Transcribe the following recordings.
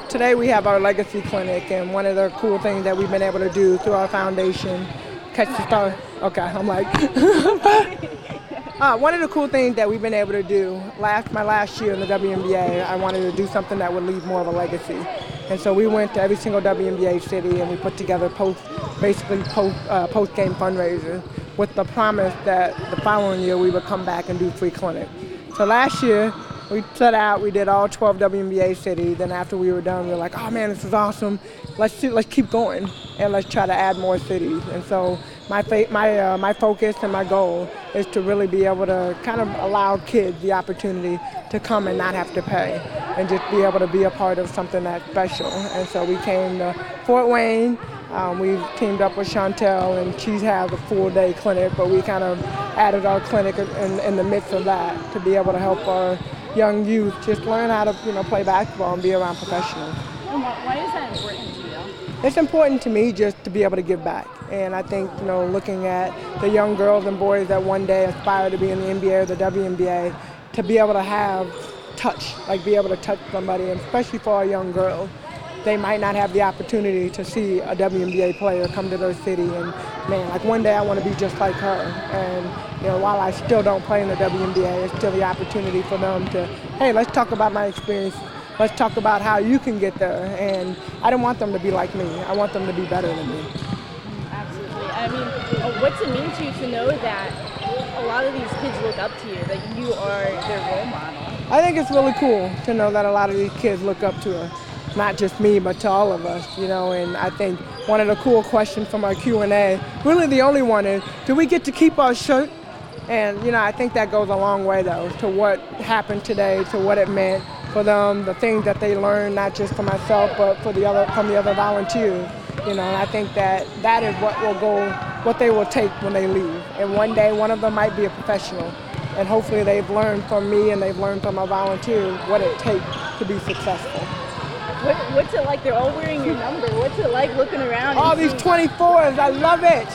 Today we have our legacy clinic, and one of the cool things that we've been able to do through our foundation, catch the star. Okay, I'm like, one of the cool things that we've been able to do, my last year in the WNBA, I wanted to do something that would leave more of a legacy. And so we went to every single WNBA city and we put together post-game fundraisers with the promise that the following year we would come back and do free clinic. So last year, we set out, we did all 12 WNBA cities, and after we were done, we were like, oh man, this is awesome. Let's keep going, and let's try to add more cities. And so my focus and my goal is to really be able to kind of allow kids the opportunity to come and not have to pay, and just be able to be a part of something that's special. And so we came to Fort Wayne. We teamed up with Chantel, and she has a full-day clinic, but we kind of added our clinic in the midst of that to be able to help our young youth just learn how to play basketball and be around professionals. And why is that important to you? It's important to me just to be able to give back. And I think, looking at the young girls and boys that one day aspire to be in the NBA or the WNBA, to be able to have touch, be able to touch somebody, and especially for our young girls, they might not have the opportunity to see a WNBA player come to their city, and man, one day I want to be just like her. And while I still don't play in the WNBA, it's still the opportunity for them to, hey, let's talk about my experience. Let's talk about how you can get there. And I don't want them to be like me. I want them to be better than me. Absolutely. I mean, what's it mean to you to know that a lot of these kids look up to you, that you are their role model? I think it's really cool to know that a lot of these kids look up to her. Not just me, but to all of us, and I think one of the cool questions from our Q&A, really the only one, is, do we get to keep our shirt? And, I think that goes a long way, though, to what happened today, to what it meant for them, the things that they learned, not just for myself, but from the other volunteers, and I think that is what they will take when they leave. And one day, one of them might be a professional, and hopefully they've learned from me and they've learned from our volunteers what it takes to be successful. What's it like? They're all wearing your number. What's it like looking around? All these 24s, I love it.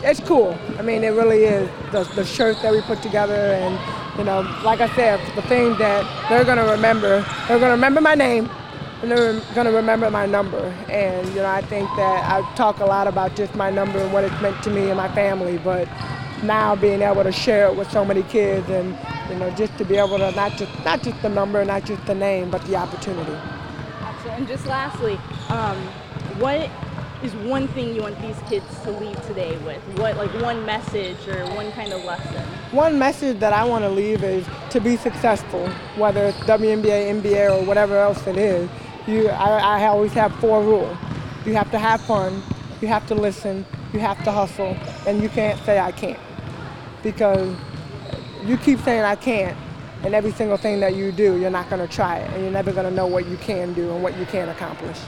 It's cool. I mean, it really is. The shirt that we put together, and like I said, the thing that they're gonna remember my name, and they're gonna remember my number. And I think that I talk a lot about just my number and what it's meant to me and my family, but now being able to share it with so many kids, and just to be able to not just the number, not just the name, but the opportunity. And just lastly, what is one thing you want these kids to leave today with? What, one message or one kind of lesson? One message that I want to leave is to be successful, whether it's WNBA, NBA, or whatever else it is. I always have 4 rules. You have to have fun, you have to listen, you have to hustle, and you can't say I can't. Because you keep saying I can't, and every single thing that you do, you're not going to try it, and you're never going to know what you can do and what you can accomplish.